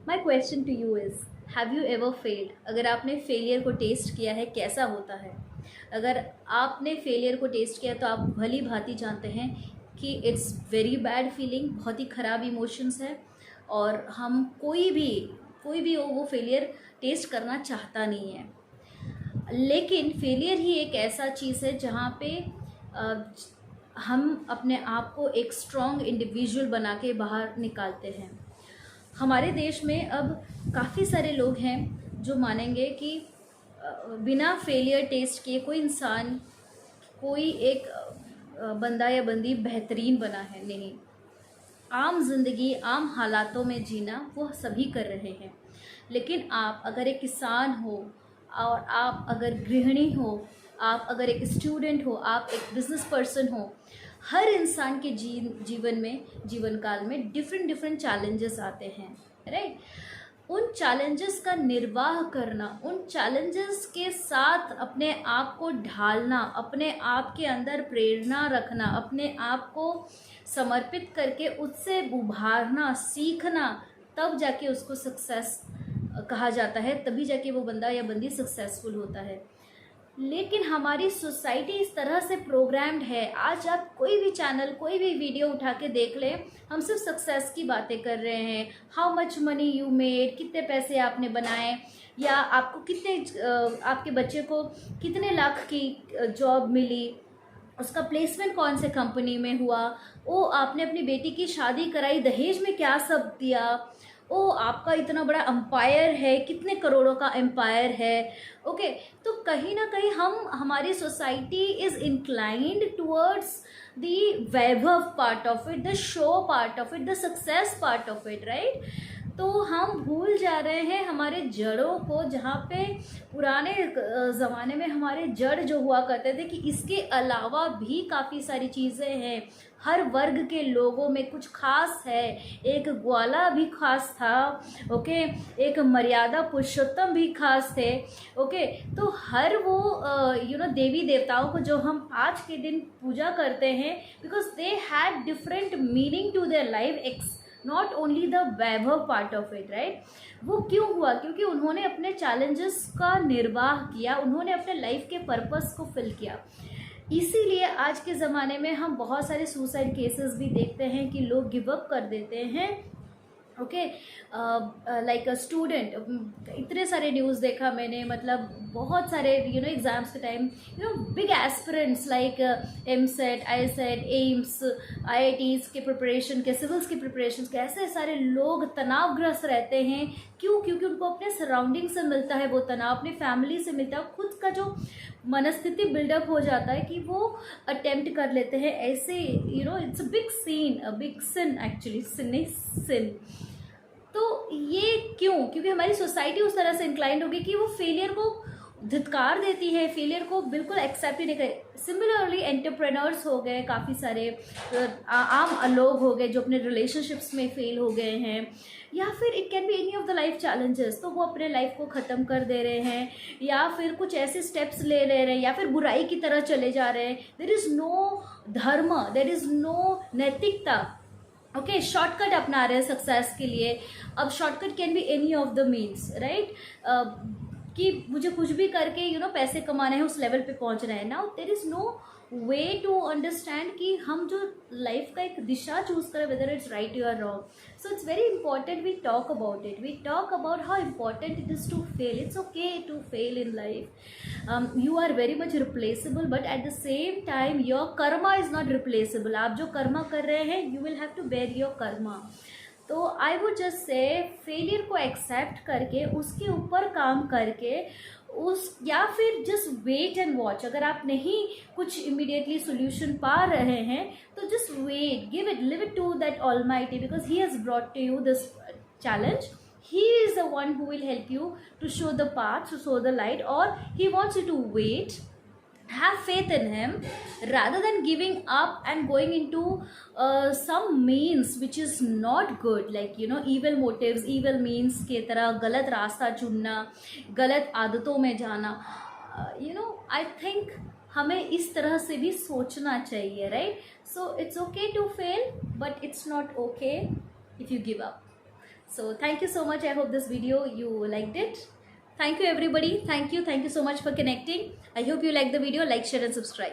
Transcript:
My question to you is, have you ever failed? अगर आपने failure को test किया है, कैसा होता है? अगर आपने फेलियर को टेस्ट किया तो आप भली भांति जानते हैं कि इट्स वेरी बैड फीलिंग, बहुत ही ख़राब इमोशंस है। और हम कोई भी हो वो फेलियर टेस्ट करना चाहता नहीं है। लेकिन फेलियर ही एक ऐसा चीज़ है जहाँ पे हम अपने आप को एक स्ट्रॉन्ग इंडिविजुअल बना के बाहर निकालते हैं। हमारे देश में अब काफ़ी सारे लोग हैं जो मानेंगे कि बिना फेलियर टेस्ट किए कोई इंसान, कोई एक बंदा या बंदी बेहतरीन बना है। नहीं, आम जिंदगी, आम हालातों में जीना वो सभी कर रहे हैं। लेकिन आप अगर एक किसान हो, और आप अगर गृहिणी हो, आप अगर एक स्टूडेंट हो, आप एक बिजनेस पर्सन हो, हर इंसान के जीवन में, जीवन काल में डिफरेंट चैलेंजेस आते हैं, राइट? उन चैलेंजेस का निर्वाह करना, उन चैलेंजेस के साथ अपने आप को ढालना, अपने आप के अंदर प्रेरणा रखना, अपने आप को समर्पित करके उससे उभारना, सीखना, तब जाके उसको सक्सेस कहा जाता है, तभी जाके वो बंदा या बंदी सक्सेसफुल होता है। लेकिन हमारी सोसाइटी इस तरह से प्रोग्राम्ड है, आज आप कोई भी चैनल, कोई भी वीडियो उठा के देख लें, हम सिर्फ सक्सेस की बातें कर रहे हैं। How much money you made, कितने पैसे आपने बनाए, या आपको कितने, आपके बच्चे को कितने लाख की जॉब मिली, उसका प्लेसमेंट कौन से कंपनी में हुआ, ओ आपने अपनी बेटी की शादी कराई, दहेज में क्या सब दिया, ओ आपका इतना बड़ा एम्पायर है, कितने करोड़ों का एम्पायर है। ओके, तो कहीं ना कहीं हमारी society is inclined towards the वैभव part of it, the show part of it, the success part of it, right? तो हम भूल जा रहे हैं हमारे जड़ों को, जहाँ पे पुराने ज़माने में हमारे जड़ जो हुआ करते थे कि इसके अलावा भी काफ़ी सारी चीज़ें हैं, हर वर्ग के लोगों में कुछ खास है। एक ग्वाला भी खास था, ओके, एक मर्यादा पुरुषोत्तम भी खास थे, ओके। तो हर वो देवी देवताओं को जो हम आज के दिन पूजा करते हैं, because they had different meaning to their life, not only the वैभव पार्ट ऑफ इट, राइट? वो क्यों हुआ? क्योंकि उन्होंने अपने चैलेंजेस का निर्वाह किया, उन्होंने अपने लाइफ के पर्पस को फिल किया। इसीलिए आज के ज़माने में हम बहुत सारे सुसाइड केसेस भी देखते हैं कि लोग गिव अप कर देते हैं। ओके, लाइक अ स्टूडेंट, इतने सारे न्यूज़ देखा मैंने, मतलब बहुत सारे एग्ज़ाम्स के time big aspirants like EAMCET, ICET, AIIMS, IITs के प्रिपरेशन के, सिविल्स के प्रिपरेशन के, ऐसे सारे लोग तनावग्रस्त रहते हैं। क्यों? क्योंकि उनको अपने सराउंडिंग से मिलता है वो तनाव, अपनी फैमिली से मिलता है, खुद का जो मनस्थिति बिल्डअप हो जाता है कि वो अटेम्प्ट कर लेते हैं ऐसे। It's a big scene, a big sin, actually sin नहीं, सिन। तो ये क्यों? क्योंकि हमारी सोसाइटी उस तरह से इंक्लाइंड होगी कि वो फेलियर को धिक्कार देती है, फेलियर को बिल्कुल एक्सेप्ट ही नहीं करे। सिमिलरली एंटरप्रेन्योर्स हो गए, काफ़ी सारे आम लोग हो गए जो अपने रिलेशनशिप्स में फेल हो गए हैं, या फिर it can be any of the life challenges, तो वो अपने लाइफ को ख़त्म कर दे रहे हैं, या फिर कुछ ऐसे स्टेप्स ले रहे हैं, या फिर बुराई की तरह चले जा रहे हैं। देयर इज़ नो धर्म, देयर इज़ नो नैतिकता। ओके, शॉर्टकट अपना रहे हैं सक्सेस के लिए। अब shortcut can be any of the means, right? कि मुझे कुछ भी करके पैसे कमाने हैं, उस लेवल पे पहुंचना है। Now there is no way to understand कि हम जो लाइफ का एक दिशा चूज करें, वेदर इट्स राइट और wrong. So it's very important we talk about it, we talk about how important it is to fail. It's okay to fail in life, you are very much replaceable, but at the same time your karma is not replaceable. आप जो कर्मा कर रहे हैं, you will have to bear your karma. तो I would just say failure को accept करके, उसके ऊपर काम करके, या फिर जस्ट वेट एंड वॉच। अगर आप नहीं कुछ इमीडिएटली सोल्यूशन पा रहे हैं तो just wait, give it, leave it to that almighty, because he has brought to you this challenge. He is the one who will help you to show the path, to show the light, or he wants you to wait, have faith in him, rather than giving up and going into some means which is not good, like evil motives, evil means के तरह गलत रास्ता चुनना, गलत आदतों में जाना। I think हमें इस तरह से भी सोचना चाहिए, right? So it's okay to fail, but it's not okay if you give up. So thank you so much. I hope this video you liked it. Thank you everybody. Thank you so much for connecting. I hope you like the video. Like, share and subscribe.